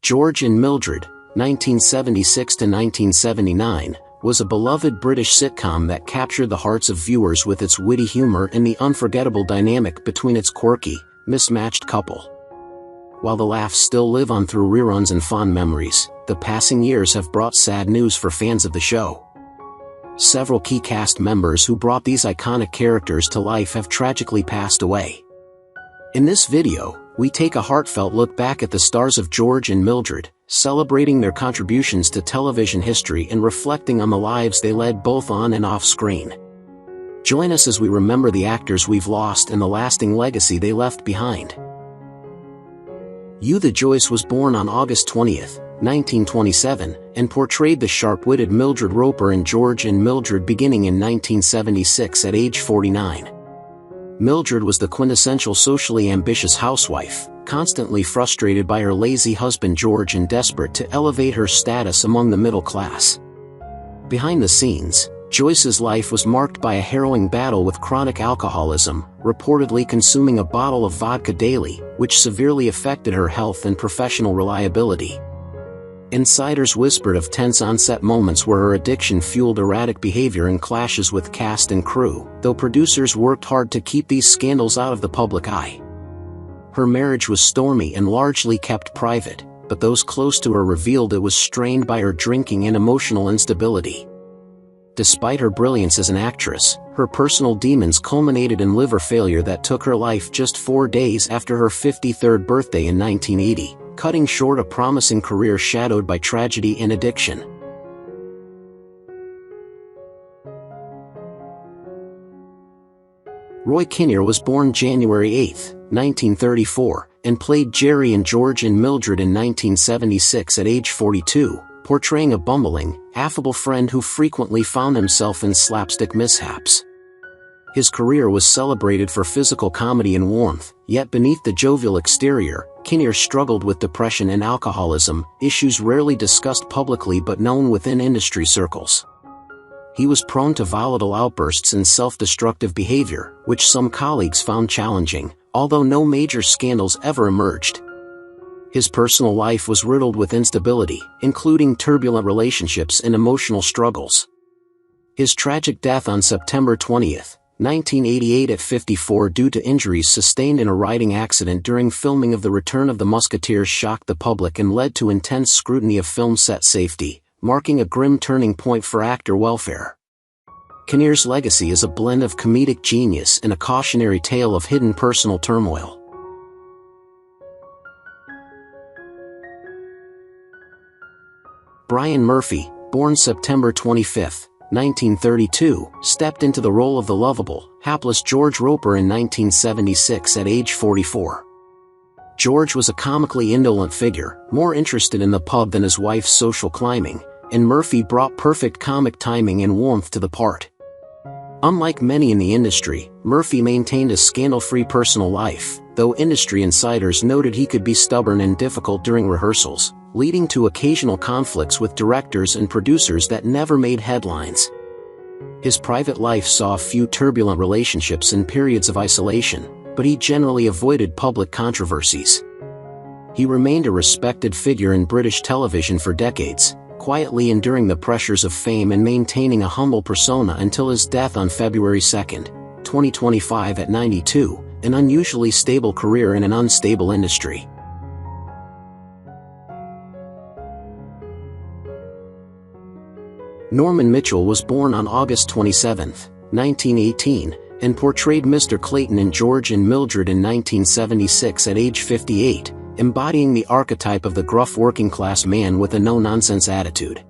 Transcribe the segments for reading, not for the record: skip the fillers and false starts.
George and Mildred, 1976 to 1979, was a beloved British sitcom that captured the hearts of viewers with its witty humor and the unforgettable dynamic between its quirky, mismatched couple. While the laughs still live on through reruns and fond memories, the passing years have brought sad news for fans of the show. Several key cast members who brought these iconic characters to life have tragically passed away. In this video, we take a heartfelt look back at the stars of George and Mildred, celebrating their contributions to television history and reflecting on the lives they led both on and off screen. Join us as we remember the actors we've lost and the lasting legacy they left behind. Joyce was born on August 20, 1927, and portrayed the sharp-witted Mildred Roper in George and Mildred beginning in 1976 at age 49. Mildred was the quintessential socially ambitious housewife, constantly frustrated by her lazy husband George and desperate to elevate her status among the middle class. Behind the scenes, Joyce's life was marked by a harrowing battle with chronic alcoholism, reportedly consuming a bottle of vodka daily, which severely affected her health and professional reliability. Insiders whispered of tense on-set moments where her addiction fueled erratic behavior and clashes with cast and crew, though producers worked hard to keep these scandals out of the public eye. Her marriage was stormy and largely kept private, but those close to her revealed it was strained by her drinking and emotional instability. Despite her brilliance as an actress, her personal demons culminated in liver failure that took her life just 4 days after her 53rd birthday in 1980. Cutting short a promising career shadowed by tragedy and addiction. Roy Kenir was born January 8, 1934, and played Jerry and George and Mildred in 1976 at age 42, portraying a bumbling, affable friend who frequently found himself in slapstick mishaps. His career was celebrated for physical comedy and warmth, yet beneath the jovial exterior, Kenir struggled with depression and alcoholism, issues rarely discussed publicly but known within industry circles. He was prone to volatile outbursts and self-destructive behavior, which some colleagues found challenging, although no major scandals ever emerged. His personal life was riddled with instability, including turbulent relationships and emotional struggles. His tragic death on September 20, 1988 at 54 due to injuries sustained in a riding accident during filming of The Return of the Musketeers shocked the public and led to intense scrutiny of film set safety, marking a grim turning point for actor welfare. Kenir's legacy is a blend of comedic genius and a cautionary tale of hidden personal turmoil. Brian Murphy, born September 25, 1932, stepped into the role of the lovable, hapless George Roper in 1976 at age 44. George was a comically indolent figure, more interested in the pub than his wife's social climbing, and Murphy brought perfect comic timing and warmth to the part. Unlike many in the industry, Murphy maintained a scandal-free personal life, though industry insiders noted he could be stubborn and difficult during rehearsals, leading to occasional conflicts with directors and producers that never made headlines. His private life saw few turbulent relationships and periods of isolation, but he generally avoided public controversies. He remained a respected figure in British television for decades, quietly enduring the pressures of fame and maintaining a humble persona until his death on February 2, 2025 at 92, an unusually stable career in an unstable industry. Norman Mitchell was born on August 27, 1918, and portrayed Mr. Clayton in George and Mildred in 1976 at age 58, embodying the archetype of the gruff working-class man with a no-nonsense attitude.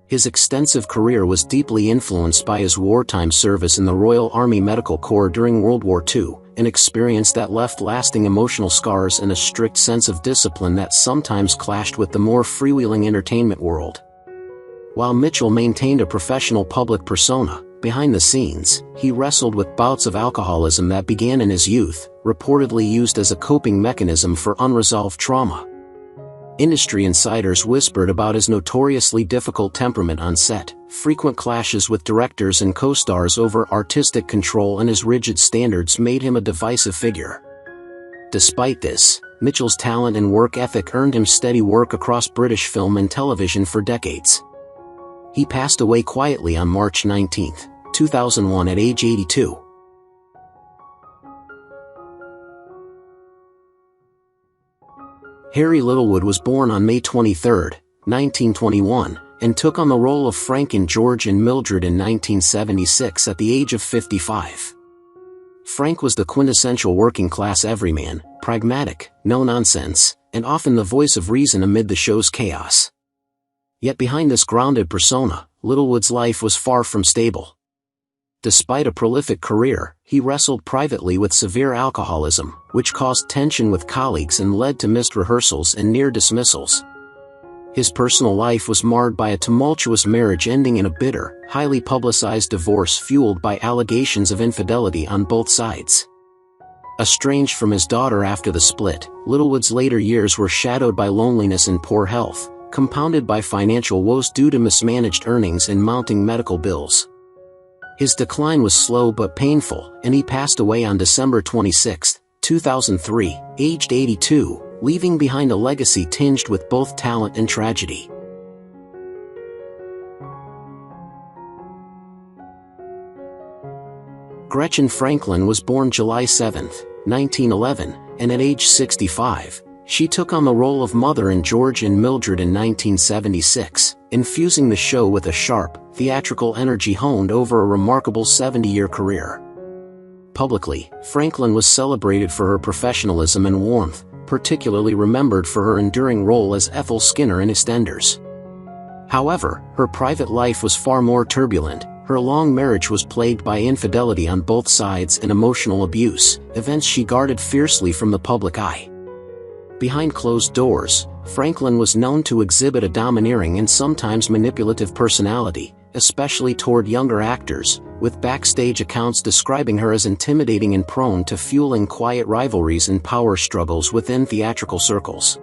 His extensive career was deeply influenced by his wartime service in the Royal Army Medical Corps during World War II, an experience that left lasting emotional scars and a strict sense of discipline that sometimes clashed with the more freewheeling entertainment world. While Mitchell maintained a professional public persona, behind the scenes, he wrestled with bouts of alcoholism that began in his youth, reportedly used as a coping mechanism for unresolved trauma. Industry insiders whispered about his notoriously difficult temperament on set, frequent clashes with directors and co-stars over artistic control, and his rigid standards made him a divisive figure. Despite this, Mitchell's talent and work ethic earned him steady work across British film and television for decades. He passed away quietly on March 19, 2001 at age 82. Harry Littlewood was born on May 23, 1921, and took on the role of Frank in George and Mildred in 1976 at the age of 55. Frank was the quintessential working-class everyman, pragmatic, no-nonsense, and often the voice of reason amid the show's chaos. Yet behind this grounded persona, Littlewood's life was far from stable. Despite a prolific career, he wrestled privately with severe alcoholism, which caused tension with colleagues and led to missed rehearsals and near dismissals. His personal life was marred by a tumultuous marriage ending in a bitter, highly publicized divorce fueled by allegations of infidelity on both sides. Estranged from his daughter after the split, Littlewood's later years were shadowed by loneliness and poor health, compounded by financial woes due to mismanaged earnings and mounting medical bills. His decline was slow but painful, and he passed away on December 26, 2003, aged 82, leaving behind a legacy tinged with both talent and tragedy. Gretchen Franklin was born July 7, 1911, and at age 65, she took on the role of mother in George and Mildred in 1976, infusing the show with a sharp, theatrical energy honed over a remarkable 70-year career. Publicly, Franklin was celebrated for her professionalism and warmth, particularly remembered for her enduring role as Ethel Skinner in EastEnders. However, her private life was far more turbulent. Her long marriage was plagued by infidelity on both sides and emotional abuse, events she guarded fiercely from the public eye. Behind closed doors, Franklin was known to exhibit a domineering and sometimes manipulative personality, especially toward younger actors, with backstage accounts describing her as intimidating and prone to fueling quiet rivalries and power struggles within theatrical circles.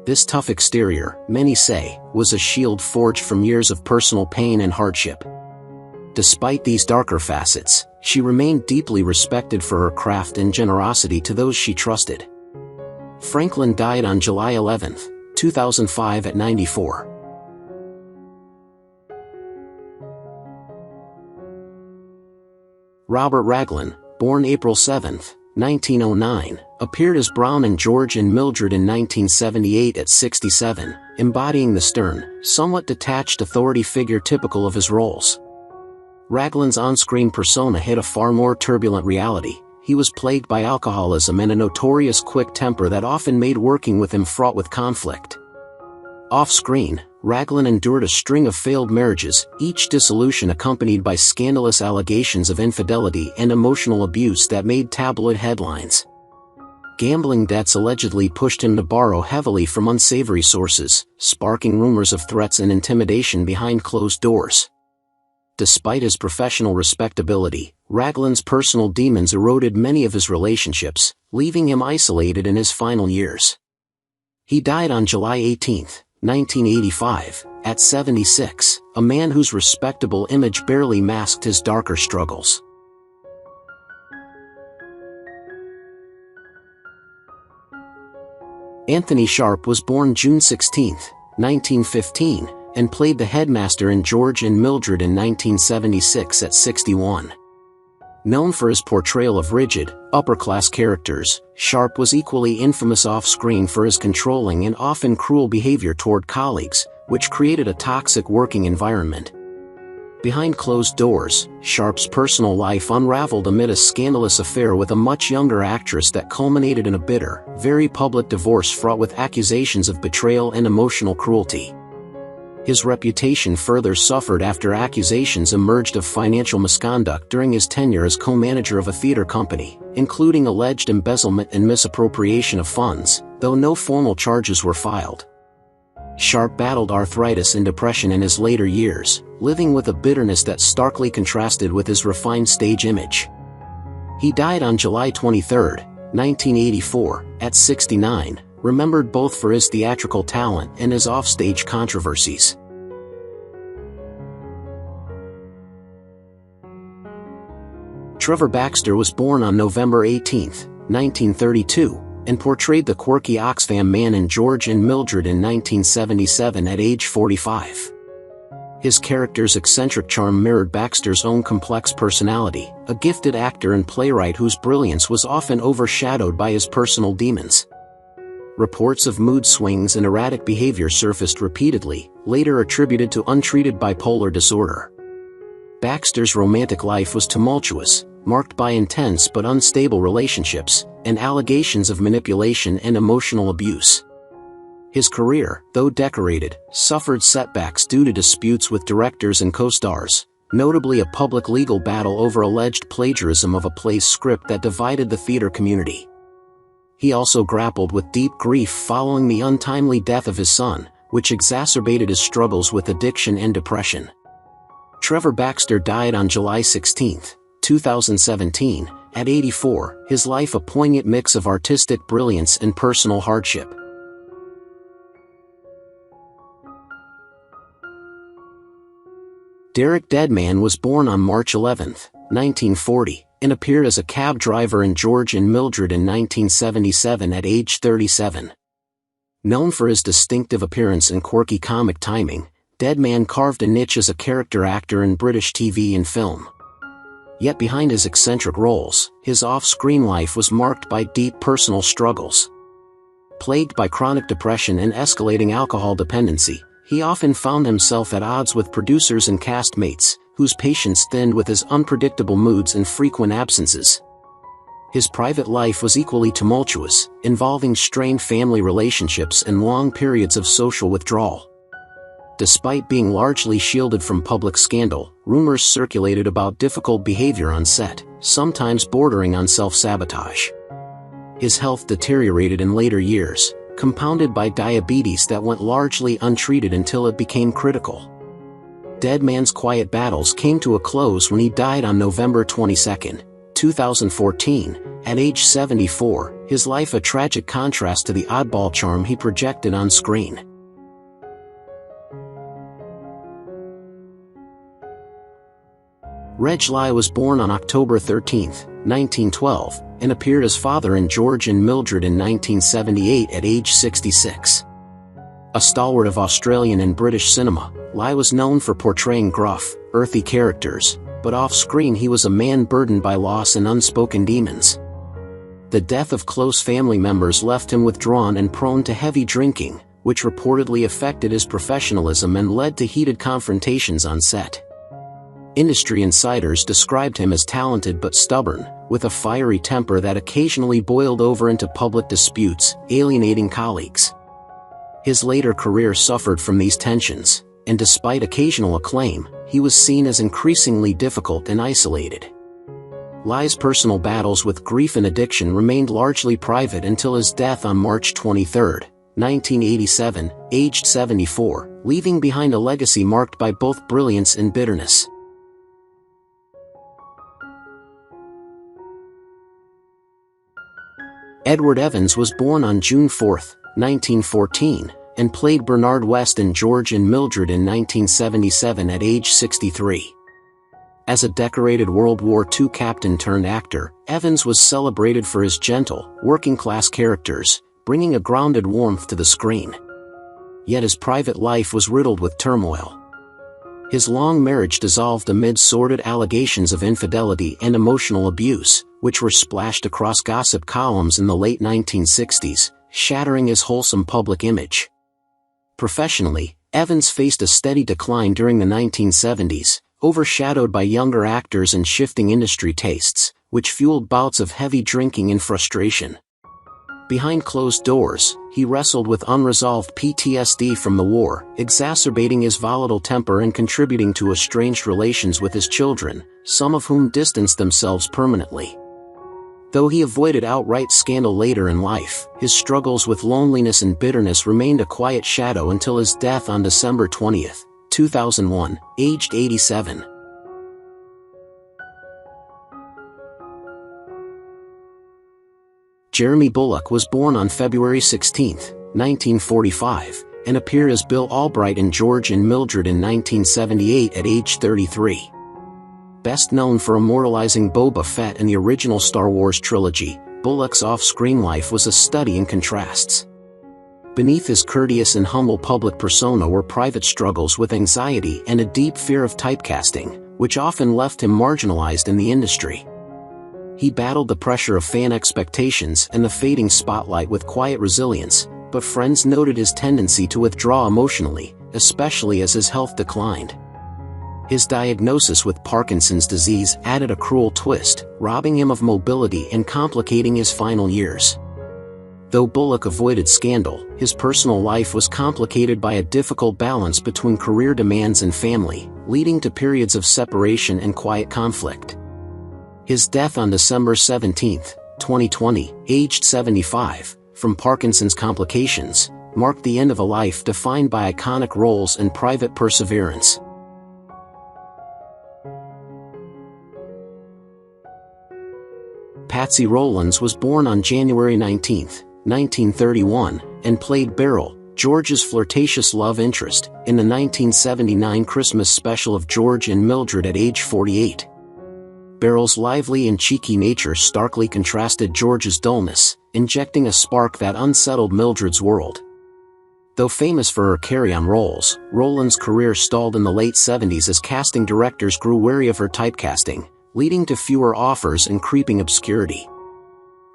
This tough exterior, many say, was a shield forged from years of personal pain and hardship. Despite these darker facets, she remained deeply respected for her craft and generosity to those she trusted. Franklin died on July 11, 2005 at 94. Robert Raglin, born April 7, 1909, appeared as Brown in George and Mildred in 1978 at 67, embodying the stern, somewhat detached authority figure typical of his roles. Raglin's on-screen persona hid a far more turbulent reality. He was plagued by alcoholism and a notorious quick temper that often made working with him fraught with conflict. Off-screen, Raglin endured a string of failed marriages, each dissolution accompanied by scandalous allegations of infidelity and emotional abuse that made tabloid headlines. Gambling debts allegedly pushed him to borrow heavily from unsavory sources, sparking rumors of threats and intimidation behind closed doors. Despite his professional respectability, Raglin's personal demons eroded many of his relationships, leaving him isolated in his final years. He died on July 18, 1985, at 76, a man whose respectable image barely masked his darker struggles. Anthony Sharp was born June 16, 1915, and played the headmaster in George and Mildred in 1976 at 61. Known for his portrayal of rigid, upper-class characters, Sharp was equally infamous off-screen for his controlling and often cruel behavior toward colleagues, which created a toxic working environment. Behind closed doors, Sharp's personal life unraveled amid a scandalous affair with a much younger actress that culminated in a bitter, very public divorce fraught with accusations of betrayal and emotional cruelty. His reputation further suffered after accusations emerged of financial misconduct during his tenure as co-manager of a theater company, including alleged embezzlement and misappropriation of funds, though no formal charges were filed. Sharp battled arthritis and depression in his later years, living with a bitterness that starkly contrasted with his refined stage image. He died on July 23, 1984, at 69, remembered both for his theatrical talent and his offstage controversies. Trevor Baxter was born on November 18, 1932, and portrayed the quirky Oxfam man in George and Mildred in 1977 at age 45. His character's eccentric charm mirrored Baxter's own complex personality, a gifted actor and playwright whose brilliance was often overshadowed by his personal demons. Reports of mood swings and erratic behavior surfaced repeatedly, later attributed to untreated bipolar disorder. Baxter's romantic life was tumultuous, marked by intense but unstable relationships, and allegations of manipulation and emotional abuse. His career, though decorated, suffered setbacks due to disputes with directors and co-stars, notably a public legal battle over alleged plagiarism of a play's script that divided the theater community. He also grappled with deep grief following the untimely death of his son, which exacerbated his struggles with addiction and depression. Trevor Baxter died on July 16, 2017, at 84, his life a poignant mix of artistic brilliance and personal hardship. Derek Deadman was born on March 11, 1940, and appeared as a cab driver in George and Mildred in 1977 at age 37. Known for his distinctive appearance and quirky comic timing, Deadman carved a niche as a character actor in British TV and film. Yet behind his eccentric roles, his off-screen life was marked by deep personal struggles. Plagued by chronic depression and escalating alcohol dependency, he often found himself at odds with producers and castmates, whose patience thinned with his unpredictable moods and frequent absences. His private life was equally tumultuous, involving strained family relationships and long periods of social withdrawal. Despite being largely shielded from public scandal, rumors circulated about difficult behavior on set, sometimes bordering on self-sabotage. His health deteriorated in later years, compounded by diabetes that went largely untreated until it became critical. Deadman's quiet battles came to a close when he died on November 22, 2014, at age 74, his life a tragic contrast to the oddball charm he projected on screen. Reg Lye was born on October 13, 1912, and appeared as father in George and Mildred in 1978 at age 66. A stalwart of Australian and British cinema, Lye was known for portraying gruff, earthy characters, but off-screen he was a man burdened by loss and unspoken demons. The death of close family members left him withdrawn and prone to heavy drinking, which reportedly affected his professionalism and led to heated confrontations on set. Industry insiders described him as talented but stubborn, with a fiery temper that occasionally boiled over into public disputes, alienating colleagues. His later career suffered from these tensions, and despite occasional acclaim, he was seen as increasingly difficult and isolated. Lye's personal battles with grief and addiction remained largely private until his death on March 23, 1987, aged 74, leaving behind a legacy marked by both brilliance and bitterness. Edward Evans was born on June 4, 1914, and played Bernard West in George and Mildred in 1977 at age 63. As a decorated World War II captain-turned-actor, Evans was celebrated for his gentle, working-class characters, bringing a grounded warmth to the screen. Yet his private life was riddled with turmoil. His long marriage dissolved amid sordid allegations of infidelity and emotional abuse, which were splashed across gossip columns in the late 1960s, shattering his wholesome public image. Professionally, Evans faced a steady decline during the 1970s, overshadowed by younger actors and shifting industry tastes, which fueled bouts of heavy drinking and frustration. Behind closed doors, he wrestled with unresolved PTSD from the war, exacerbating his volatile temper and contributing to estranged relations with his children, some of whom distanced themselves permanently. Though he avoided outright scandal later in life, his struggles with loneliness and bitterness remained a quiet shadow until his death on December 20, 2001, aged 87. Jeremy Bulock was born on February 16, 1945, and appeared as Bill Albright in George and Mildred in 1978 at age 33. Best known for immortalizing Boba Fett in the original Star Wars trilogy, Bulock's off-screen life was a study in contrasts. Beneath his courteous and humble public persona were private struggles with anxiety and a deep fear of typecasting, which often left him marginalized in the industry. He battled the pressure of fan expectations and the fading spotlight with quiet resilience, but friends noted his tendency to withdraw emotionally, especially as his health declined. His diagnosis with Parkinson's disease added a cruel twist, robbing him of mobility and complicating his final years. Though Bulock avoided scandal, his personal life was complicated by a difficult balance between career demands and family, leading to periods of separation and quiet conflict. His death on December 17, 2020, aged 75, from Parkinson's complications, marked the end of a life defined by iconic roles and private perseverance. Patsy Roland was born on January 19, 1931, and played Burrell, George's flirtatious love interest, in the 1979 Christmas special of George and Mildred at age 48. Burrell's lively and cheeky nature starkly contrasted George's dullness, injecting a spark that unsettled Mildred's world. Though famous for her carry-on roles, Roland's career stalled in the late 70s as casting directors grew wary of her typecasting, leading to fewer offers and creeping obscurity.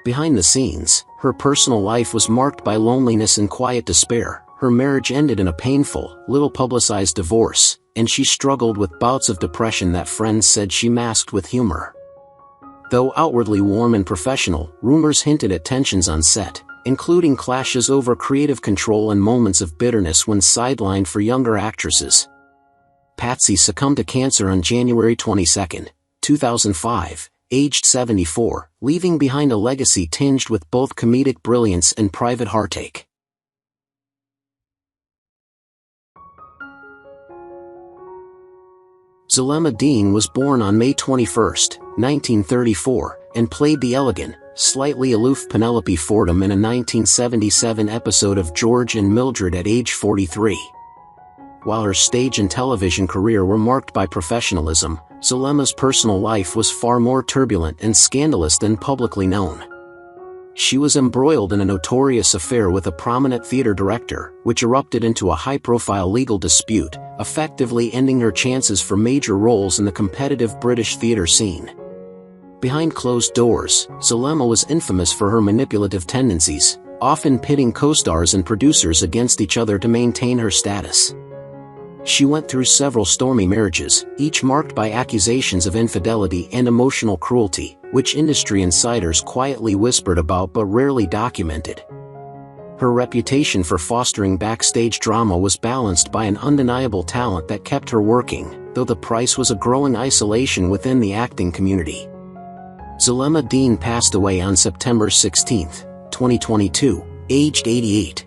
Behind the scenes, her personal life was marked by loneliness and quiet despair. Her marriage ended in a painful, little-publicized divorce, and she struggled with bouts of depression that friends said she masked with humor. Though outwardly warm and professional, rumors hinted at tensions on set, including clashes over creative control and moments of bitterness when sidelined for younger actresses. Patsy succumbed to cancer on January 22, 2005, aged 74, leaving behind a legacy tinged with both comedic brilliance and private heartache. ZMA Dean was born on May 21, 1934, and played the elegant, slightly aloof Penelope Fordham in a 1977 episode of George and Mildred at age 43. While her stage and television career were marked by professionalism, ZMA's personal life was far more turbulent and scandalous than publicly known. She was embroiled in a notorious affair with a prominent theater director, which erupted into a high-profile legal dispute, effectively ending her chances for major roles in the competitive British theater scene. Behind closed doors, ZMA was infamous for her manipulative tendencies, often pitting co-stars and producers against each other to maintain her status. She went through several stormy marriages, each marked by accusations of infidelity and emotional cruelty, which industry insiders quietly whispered about but rarely documented. Her reputation for fostering backstage drama was balanced by an undeniable talent that kept her working, though the price was a growing isolation within the acting community. ZMA Dean passed away on September 16, 2022, aged 88.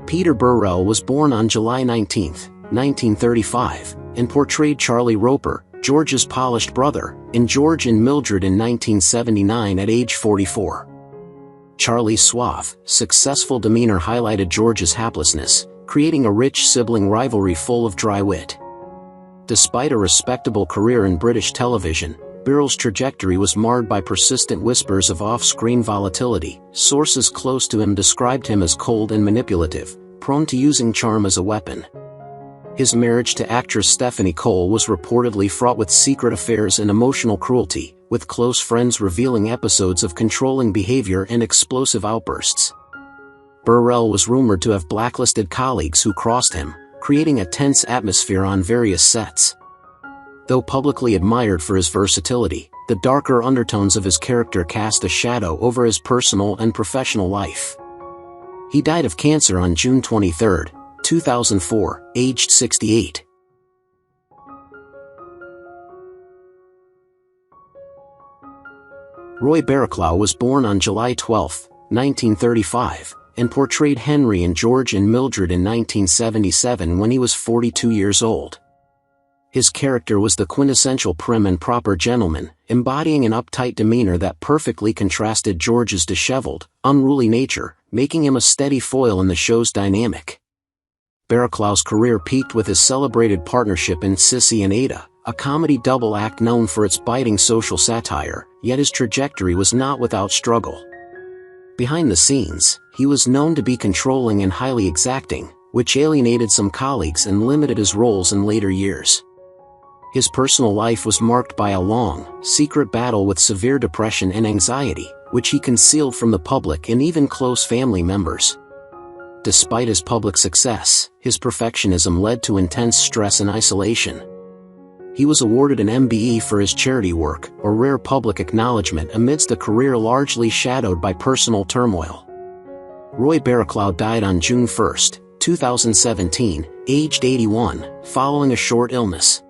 Peter Burrell was born on July 19, 1935, and portrayed Charlie Roper, George's polished brother, in George and Mildred in 1979 at age 44. Charlie's suave, successful demeanor highlighted George's haplessness, creating a rich sibling rivalry full of dry wit. Despite a respectable career in British television, Burrell's trajectory was marred by persistent whispers of off-screen volatility. Sources close to him described him as cold and manipulative, prone to using charm as a weapon. His marriage to actress Stephanie Cole was reportedly fraught with secret affairs and emotional cruelty, with close friends revealing episodes of controlling behavior and explosive outbursts. Burrell was rumored to have blacklisted colleagues who crossed him, creating a tense atmosphere on various sets. Though publicly admired for his versatility, the darker undertones of his character cast a shadow over his personal and professional life. He died of cancer on June 23, 2004, aged 68. Roy Baracus was born on July 12, 1935, and portrayed Henry in George and Mildred in 1977 when he was 42 years old. His character was the quintessential prim and proper gentleman, embodying an uptight demeanor that perfectly contrasted George's disheveled, unruly nature, making him a steady foil in the show's dynamic. Baraclau's career peaked with his celebrated partnership in Sissy and Ada, a comedy double act known for its biting social satire, yet his trajectory was not without struggle. Behind the scenes, he was known to be controlling and highly exacting, which alienated some colleagues and limited his roles in later years. His personal life was marked by a long, secret battle with severe depression and anxiety, which he concealed from the public and even close family members. Despite his public success, his perfectionism led to intense stress and isolation. He was awarded an MBE for his charity work, a rare public acknowledgement amidst a career largely shadowed by personal turmoil. Roy Baraclough died on June 1, 2017, aged 81, following a short illness.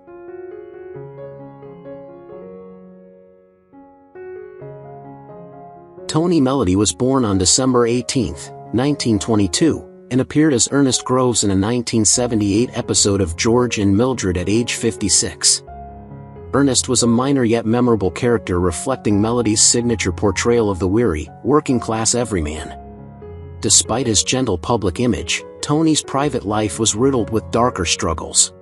Tony Melody was born on December 18, 1922, and appeared as Ernest Groves in a 1978 episode of George and Mildred at age 56. Ernest was a minor yet memorable character reflecting Melody's signature portrayal of the weary, working-class everyman. Despite his gentle public image, Tony's private life was riddled with darker struggles.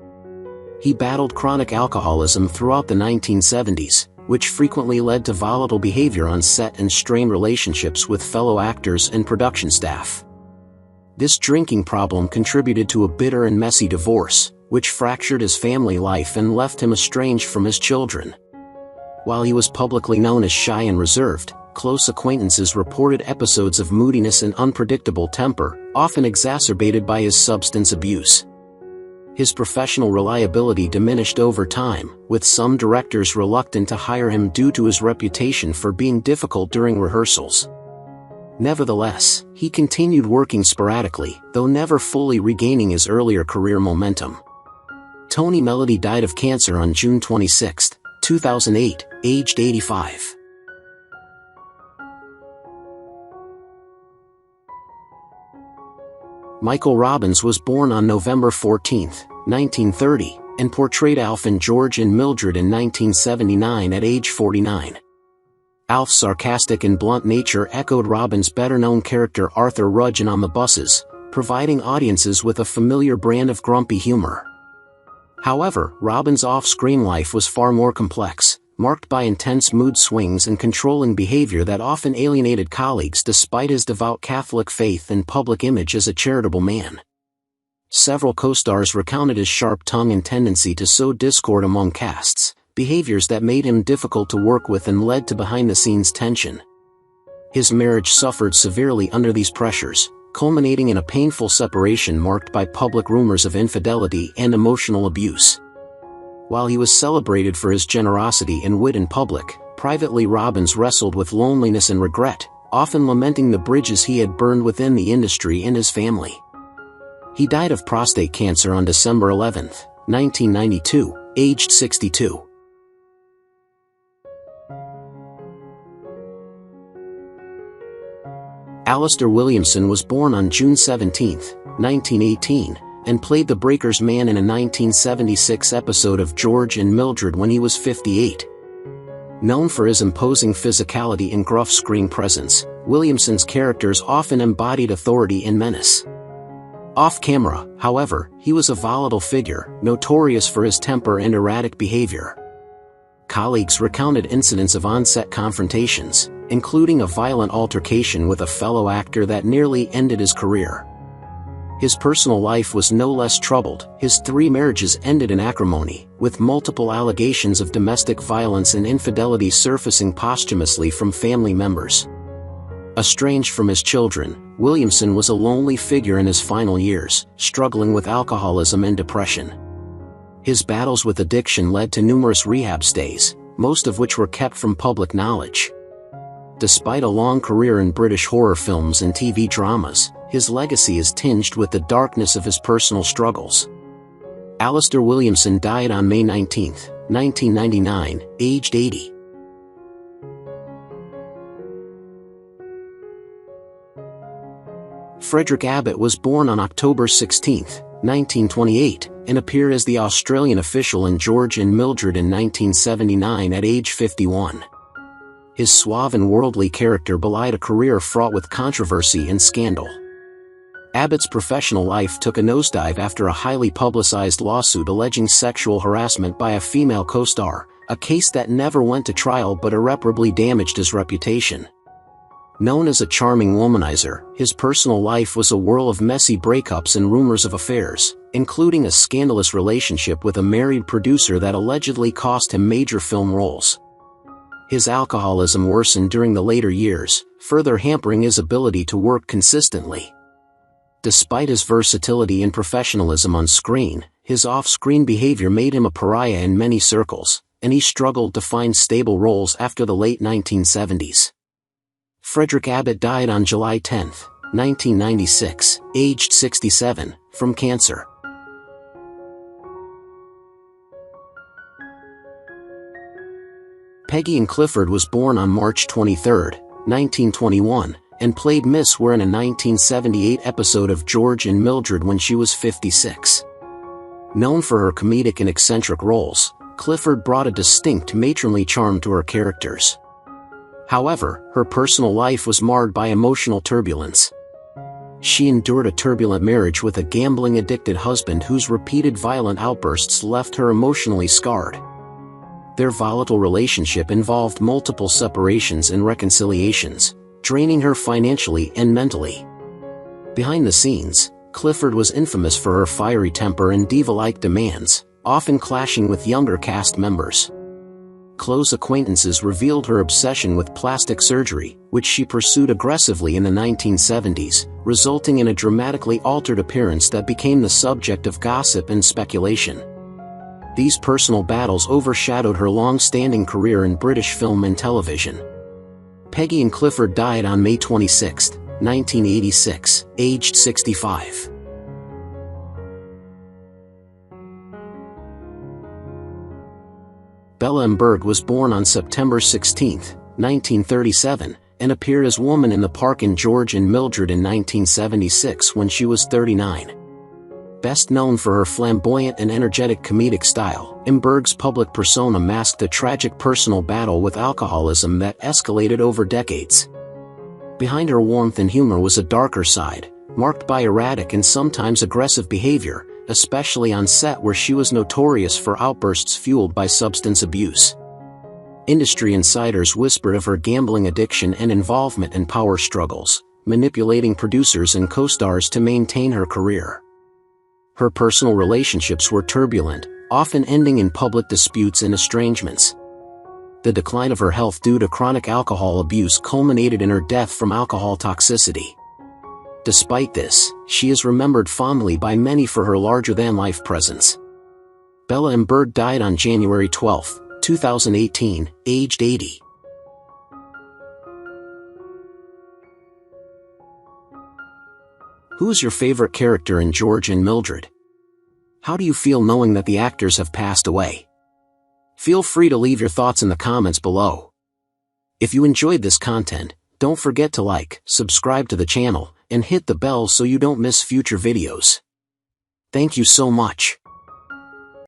He battled chronic alcoholism throughout the 1970s, which frequently led to volatile behavior on set and strained relationships with fellow actors and production staff. This drinking problem contributed to a bitter and messy divorce, which fractured his family life and left him estranged from his children. While he was publicly known as shy and reserved, close acquaintances reported episodes of moodiness and unpredictable temper, often exacerbated by his substance abuse. His professional reliability diminished over time, with some directors reluctant to hire him due to his reputation for being difficult during rehearsals. Nevertheless, he continued working sporadically, though never fully regaining his earlier career momentum. Tony Melody died of cancer on June 26, 2008, aged 85. Michael Robbins was born on November 14, 1930, and portrayed Alf in George and Mildred in 1979 at age 49. Alf's sarcastic and blunt nature echoed Robbins' better-known character Arthur Rudge in On the Buses, providing audiences with a familiar brand of grumpy humor. However, Robbins' off-screen life was far more complex, marked by intense mood swings and controlling behavior that often alienated colleagues despite his devout Catholic faith and public image as a charitable man. Several co-stars recounted his sharp tongue and tendency to sow discord among casts, behaviors that made him difficult to work with and led to behind-the-scenes tension. His marriage suffered severely under these pressures, culminating in a painful separation marked by public rumors of infidelity and emotional abuse. While he was celebrated for his generosity and wit in public, privately Robbins wrestled with loneliness and regret, often lamenting the bridges he had burned within the industry and his family. He died of prostate cancer on December 11, 1992, aged 62. Alistair Williamson was born on June 17, 1918, and played the Breaker's Man in a 1976 episode of George and Mildred when he was 58. Known for his imposing physicality and gruff screen presence, Williamson's characters often embodied authority and menace. Off-camera, however, he was a volatile figure, notorious for his temper and erratic behavior. Colleagues recounted incidents of on-set confrontations, including a violent altercation with a fellow actor that nearly ended his career. His personal life was no less troubled. His 3 marriages ended in acrimony, with multiple allegations of domestic violence and infidelity surfacing posthumously from family members. Estranged from his children, Williamson was a lonely figure in his final years, struggling with alcoholism and depression. His battles with addiction led to numerous rehab stays, most of which were kept from public knowledge. Despite a long career in British horror films and TV dramas, his legacy is tinged with the darkness of his personal struggles. Alistair Williamson died on May 19, 1999, aged 80. Frederick Abbott was born on October 16, 1928, and appeared as the Australian official in George and Mildred in 1979 at age 51. His suave and worldly character belied a career fraught with controversy and scandal. Abbott's professional life took a nosedive after a highly publicized lawsuit alleging sexual harassment by a female co-star, a case that never went to trial but irreparably damaged his reputation. Known as a charming womanizer, his personal life was a whirl of messy breakups and rumors of affairs, including a scandalous relationship with a married producer that allegedly cost him major film roles. His alcoholism worsened during the later years, further hampering his ability to work consistently. Despite his versatility and professionalism on screen, his off-screen behavior made him a pariah in many circles, and he struggled to find stable roles after the late 1970s. Frederick Abbott died on July 10, 1996, aged 67, from cancer. Peggy Clifford was born on March 23, 1921, and played Miss Ware in a 1978 episode of George and Mildred when she was 56. Known for her comedic and eccentric roles, Clifford brought a distinct matronly charm to her characters. However, her personal life was marred by emotional turbulence. She endured a turbulent marriage with a gambling-addicted husband whose repeated violent outbursts left her emotionally scarred. Their volatile relationship involved multiple separations and reconciliations, draining her financially and mentally. Behind the scenes, Clifford was infamous for her fiery temper and diva-like demands, often clashing with younger cast members. Close acquaintances revealed her obsession with plastic surgery, which she pursued aggressively in the 1970s, resulting in a dramatically altered appearance that became the subject of gossip and speculation. These personal battles overshadowed her long-standing career in British film and television. Peggy Clifford died on May 26, 1986, aged 65. Bella Berg was born on September 16, 1937, and appeared as Woman in the Park in George and Mildred in 1976 when she was 39. Best known for her flamboyant and energetic comedic style, Berg's public persona masked a tragic personal battle with alcoholism that escalated over decades. Behind her warmth and humor was a darker side, marked by erratic and sometimes aggressive behavior, especially on set where she was notorious for outbursts fueled by substance abuse. Industry insiders whispered of her gambling addiction and involvement in power struggles, manipulating producers and co-stars to maintain her career. Her personal relationships were turbulent, often ending in public disputes and estrangements. The decline of her health due to chronic alcohol abuse culminated in her death from alcohol toxicity. Despite this, she is remembered fondly by many for her larger-than-life presence. Bella Berg died on January 12, 2018, aged 80. Who's your favorite character in George and Mildred? How do you feel knowing that the actors have passed away? Feel free to leave your thoughts in the comments below. If you enjoyed this content, don't forget to like, subscribe to the channel, and hit the bell so you don't miss future videos. Thank you so much.